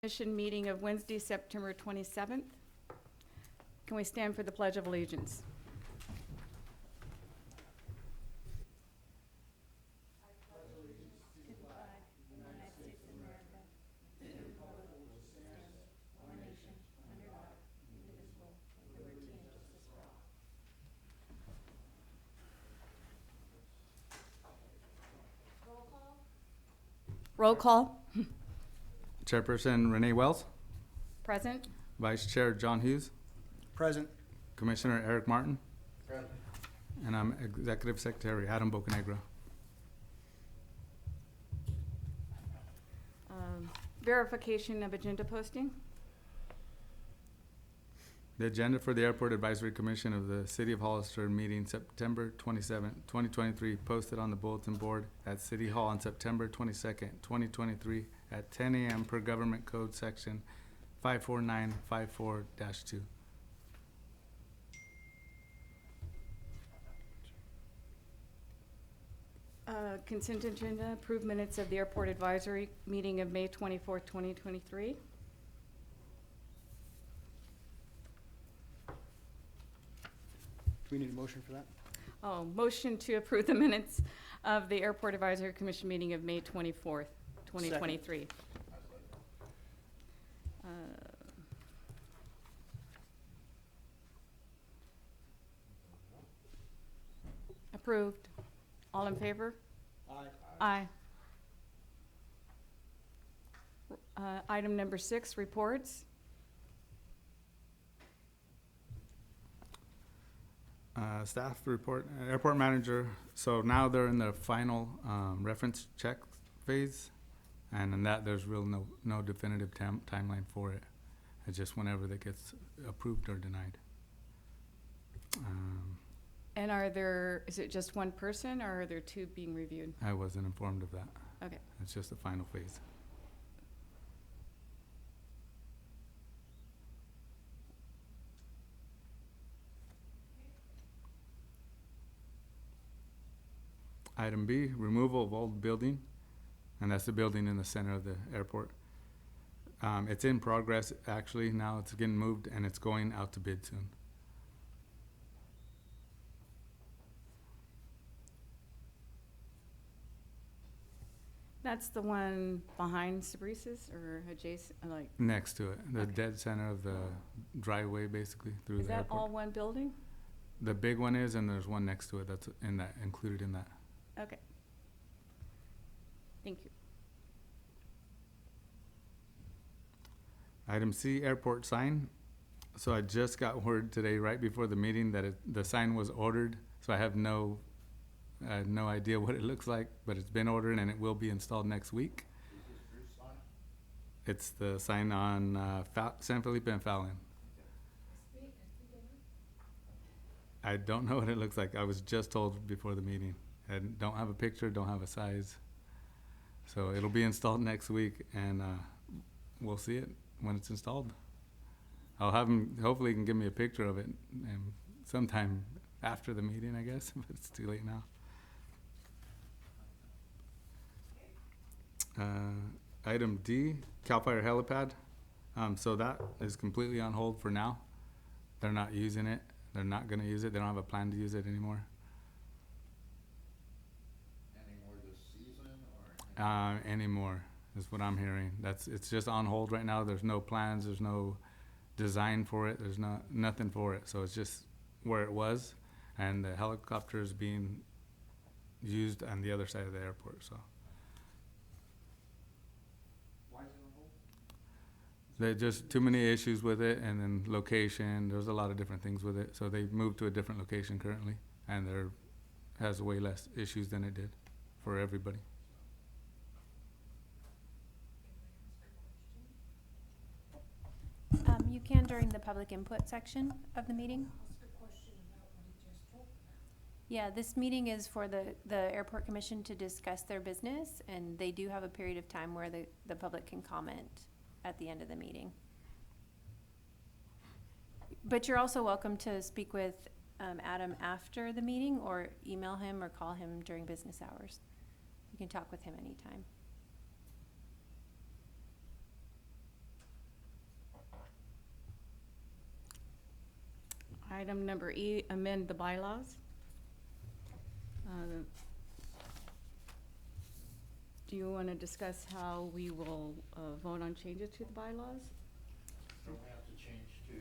Commission meeting of Wednesday, September 27th. Can we stand for the Pledge of Allegiance? Roll call. Chairperson Renee Wells, Present. Vice Chair John Hughes, Present. Commissioner Eric Martin, Present. and I'm Executive Secretary Adam Bocanegra. Verification of agenda posting. The agenda for the Airport Advisory Commission of the City of Hollister meeting September 27, 2023, posted on the bulletin board at City Hall on September 22nd, 2023 at 10 a.m. per Government Code Section 54954-2. Consent agenda, approved minutes of the Airport Advisory meeting of May 24th, 2023. Do we need a motion for that? Oh, motion to approve the minutes of the Airport Advisory Commission meeting of May 24th, 2023. Approved. All in favor? Aye. Aye. Item number 6, reports. Staff report, airport manager, so now they're in the final reference check phase, and in that there's no definitive timeline for it. It's just whenever that gets approved or denied. And is it just one person, or are there two being reviewed? I wasn't informed of that. Okay. It's just the final phase. Item B, removal of old building, and that's the building in the center of the airport. It's in progress, actually. Now it's getting moved, and it's going out to bid soon. That's the one behind Sabrice's or adjacent, like, Next to it, the Okay. dead center of the driveway, basically, through is the that airport. all one building? The big one is, and there's one next to it that's included in that. Okay. Thank you. Item C, airport sign. So I just got word today, right before the meeting, that the sign was ordered. So I have no idea what it looks like, but it's been ordered and it will be installed next week. It's the sign on San Felipe and Fallon. I don't know what it looks like. I was just told before the meeting. I don't have a picture, don't have a size. So it'll be installed next week, and we'll see it when it's installed. I'll have him, hopefully he can give me a picture of it sometime after the meeting, I guess, but it's too late now. Item D, CAL FIRE helipad. So that is completely on hold for now. They're not using it. They're not gonna use it. They don't have a plan to use it anymore. Anymore this season or? Anymore is what I'm hearing. It's just on hold right now. There's no plans. There's no design for it. There's nothing for it. So it's just where it was, and the helicopter is being used on the other side of the airport. So Why is it on hold? there's just too many issues with it, and then location. There's a lot of different things with it. So they've moved to a different location currently, and there has way less issues than it did for everybody. You can during the public input section of the meeting. Yeah, this meeting is for the Airport Commission to discuss their business, and they do have a period of time where the public can comment at the end of the meeting. But you're also welcome to speak with Adam after the meeting, or email him or call him during business hours. You can talk with him anytime. Item number E, amend the bylaws. Do you want to discuss how we will vote on changes to the bylaws? Don't we have to change to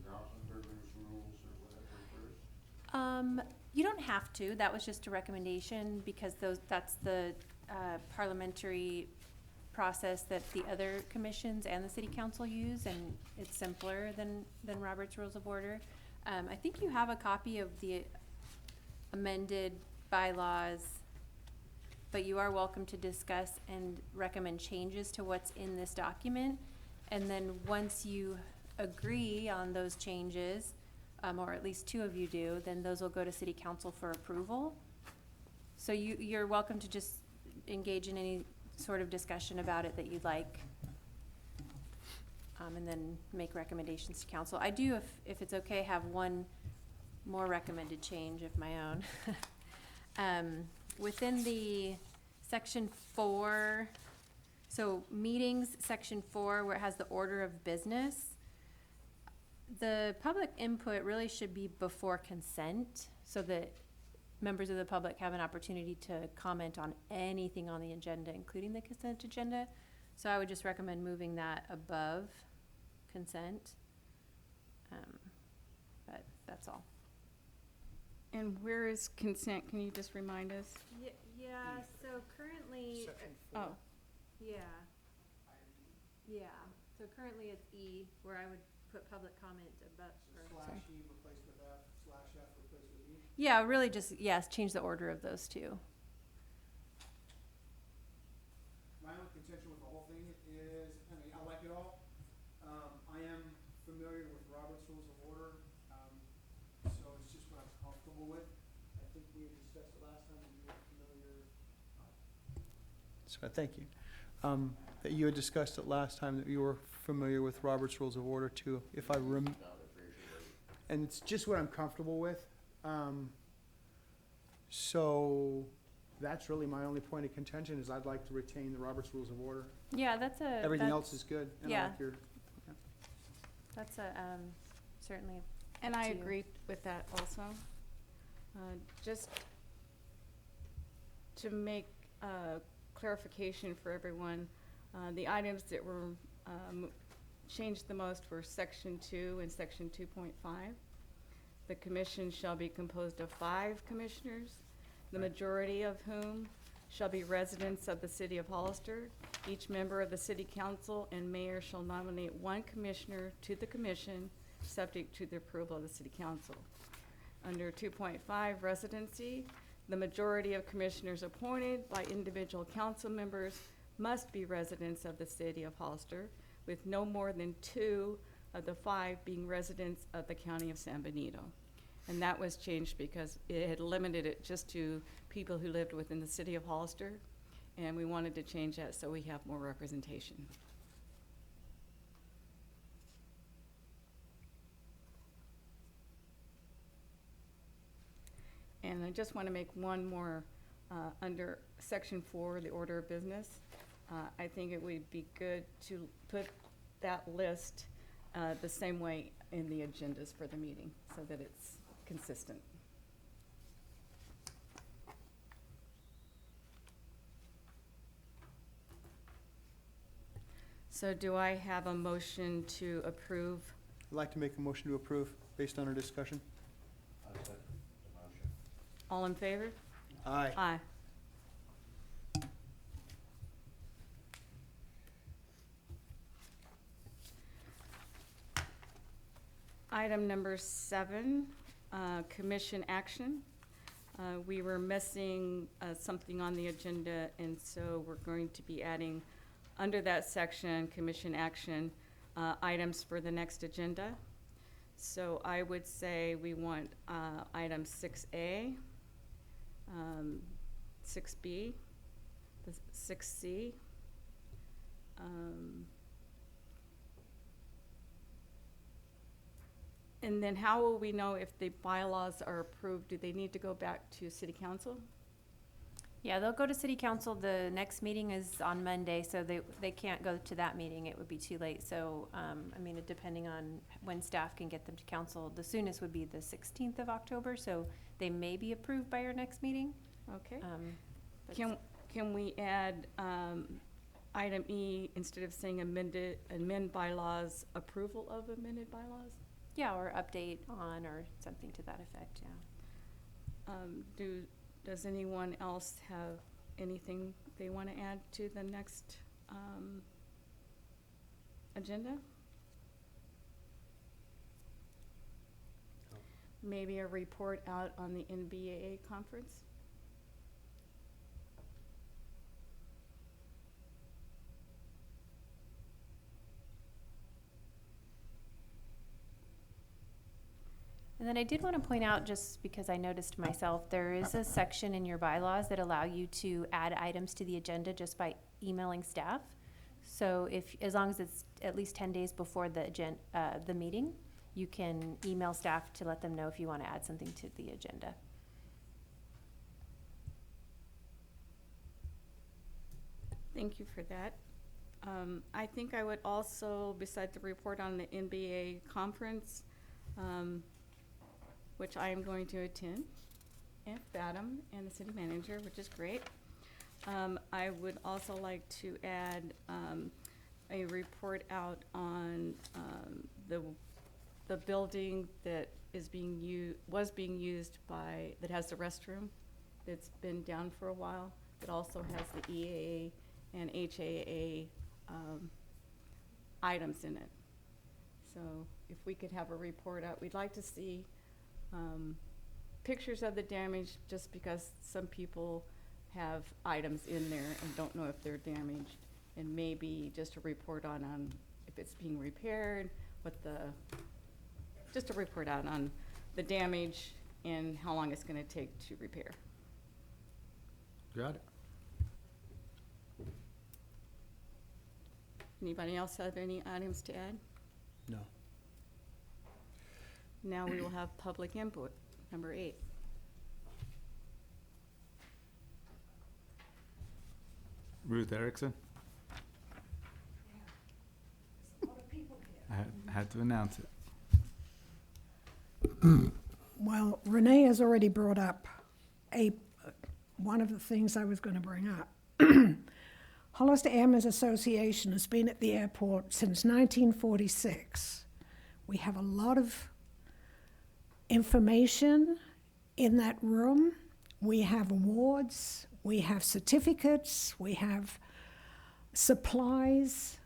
Rausenberger's rules or whatever first? You don't have to. That was just a recommendation because that's the parliamentary process that the other commissions and the city council use, and it's simpler than Robert's Rules of Order. I think you have a copy of the amended bylaws, but you are welcome to discuss and recommend changes to what's in this document. And then once you agree on those changes, or at least two of you do, then those will go to city council for approval. So you're welcome to just engage in any sort of discussion about it that you'd like. And then make recommendations to council. I do, if it's okay, have one more recommended change of my own. Within the section 4, so meetings, section 4, where it has the order of business, the public input really should be before consent, so that members of the public have an opportunity to comment on anything on the agenda, including the consent agenda. So I would just recommend moving that above consent. But that's all. And where is consent? Can you just remind us? Yeah, so currently, Section Oh, 4. yeah, so currently it's E, where I would put public comment above, or, sorry. /E replaced with F, /F replaced with E. Yeah, really just, yes, change the order of those two. My own contention with the whole thing is, I mean, I like it all. I am familiar with Robert's Rules of Order, so it's just what I'm comfortable with. I think we had discussed it last time, and you were familiar. So, thank you. That you had discussed it last time, that you were familiar with Robert's Rules of Order too, if I and it's just what I'm comfortable with. So that's really my only point of contention, is I'd like to retain the Robert's Rules of Order. Yeah, Everything else is good. And I yeah. like your, That's certainly, and I to you. agree with that also. Just to make clarification for everyone, the items that were changed the most were section 2 and section 2.5. The commission shall be composed of 5 commissioners, the majority of whom shall be residents of the city of Hollister. Each member of the city council and mayor shall nominate 1 commissioner to the commission, subject to the approval of the city council. Under 2.5 residency, the majority of commissioners appointed by individual council members must be residents of the city of Hollister, with no more than 2 of the 5 being residents of the county of San Benito. And that was changed because it had limited it just to people who lived within the city of Hollister, and we wanted to change that so we have more representation. And I just want to make one more, under section 4, the order of business. I think it would be good to put that list the same way in the agendas for the meeting, so that it's consistent. So do I have a motion to approve? I'd like to make a motion to approve based on our discussion. I second the motion. All in favor? Aye. Aye. Item number 7, commission action. We were missing something on the agenda, and so we're going to be adding, under that section, commission action, items for the next agenda. So I would say we want item 6A, 6B, 6C, and then how will we know if the bylaws are approved? Do they need to go back to city council? Yeah, they'll go to city council. The next meeting is on Monday, so they can't go to that meeting. It would be too late. So, I mean, depending on when staff can get them to council, the soonest would be the 16th of October, so they may be approved by your next meeting. Okay. But- Can we add, item E, instead of saying amend bylaws, approval of amended bylaws? Yeah, or update on, or something to that effect, yeah. Does anyone else have anything they want to add to the next agenda? Maybe a report out on the NBAA conference? And then I did want to point out, just because I noticed myself, there is a section in your bylaws that allow you to add items to the agenda just by emailing staff. So as long as it's at least 10 days before the meeting, you can email staff to let them know if you want to add something to the agenda. Thank you for that. I think I would also, besides the report on the NBA conference, which I am going to attend, and Adam and the city manager, which is great. I would also like to add a report out on the building that was being used by, that has the restroom, that's been down for a while, that also has the EAA and HAA items in it. So if we could have a report out, we'd like to see pictures of the damage, just because some people have items in there and don't know if they're damaged, and maybe just a report on if it's being repaired, just a report out on the damage and how long it's gonna take to repair. Got it. Anybody else have any items to add? No. Now we will have public input, number 8. Ruth Erickson? I had to announce it. Well, Renee has already brought up one of the things I was going to bring up. Hollister Airmen's Association has been at the airport since 1946. We have a lot of information in that room. We have awards, we have certificates, we have supplies,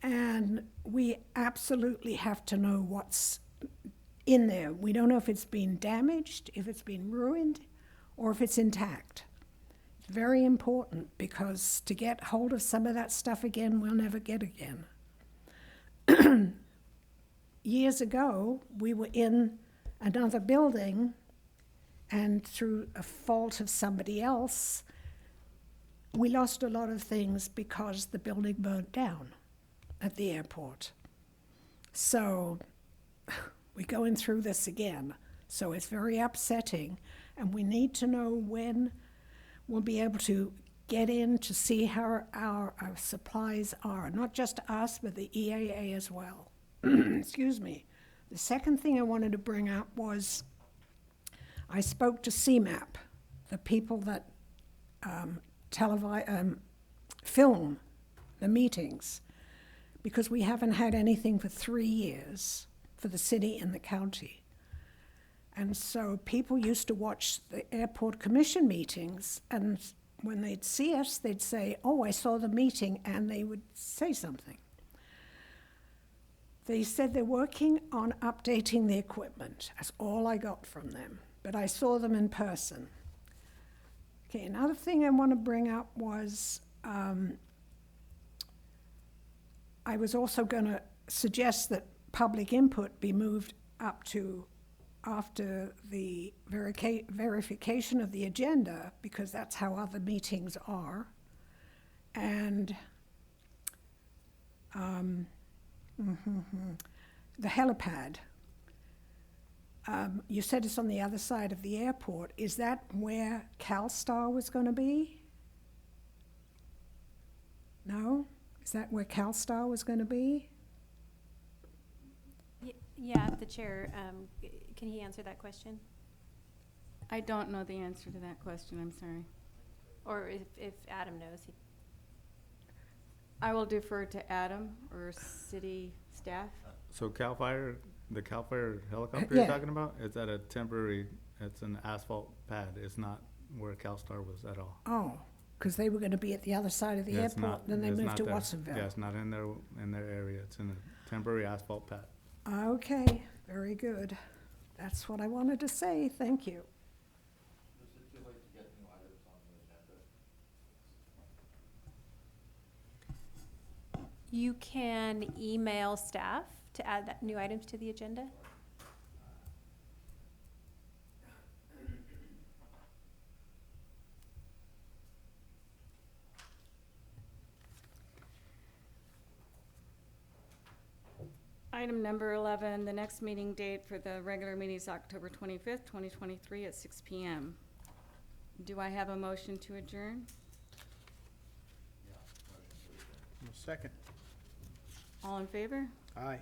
and we absolutely have to know what's in there. We don't know if it's been damaged, if it's been ruined, or if it's intact. It's very important, because to get hold of some of that stuff again, we'll never get again. Years ago, we were in another building, and through a fault of somebody else, we lost a lot of things because the building burnt down at the airport. So we're going through this again. So it's very upsetting, and we need to know when we'll be able to get in to see how our supplies are, not just us, but the EAA as well. Excuse me. The second thing I wanted to bring up was I spoke to CMAP, the people that film the meetings, because we haven't had anything for 3 years for the city and the county. And so people used to watch the airport commission meetings, and when they'd see us, they'd say, "Oh, I saw the meeting," and they would say something. They said they're working on updating the equipment. That's all I got from them, but I saw them in person. Okay, another thing I want to bring up was I was also going to suggest that public input be moved up to after the verification of the agenda, because that's how other meetings are. And the helipad. You said it's on the other side of the airport. Is that where CalStar was going to be? No? Is that where CalStar was going to be? Yeah, the chair, can he answer that question? I don't know the answer to that question, I'm sorry. Or if Adam knows, he. I will defer to Adam or city staff. So CAL FIRE, the CAL FIRE helicopter Yeah. you're talking about, it's at a temporary, it's an asphalt pad. It's not where CalStar was at all. Oh, because they were going to be at the other side of the Yeah, it's airport, not- then they it's moved not to there. Watsonville. Yeah, it's not in their area. It's in a temporary asphalt pad. Okay, very good. That's what I wanted to say. Thank you. Is it too late to get new items on the agenda? You can email staff to add that new items to the agenda. Item number 11, the next meeting date for the regular meeting is October 25th, 2023 at 6 PM. Do I have a motion to adjourn? Yeah, motion to adjourn. Second. All in favor? Aye.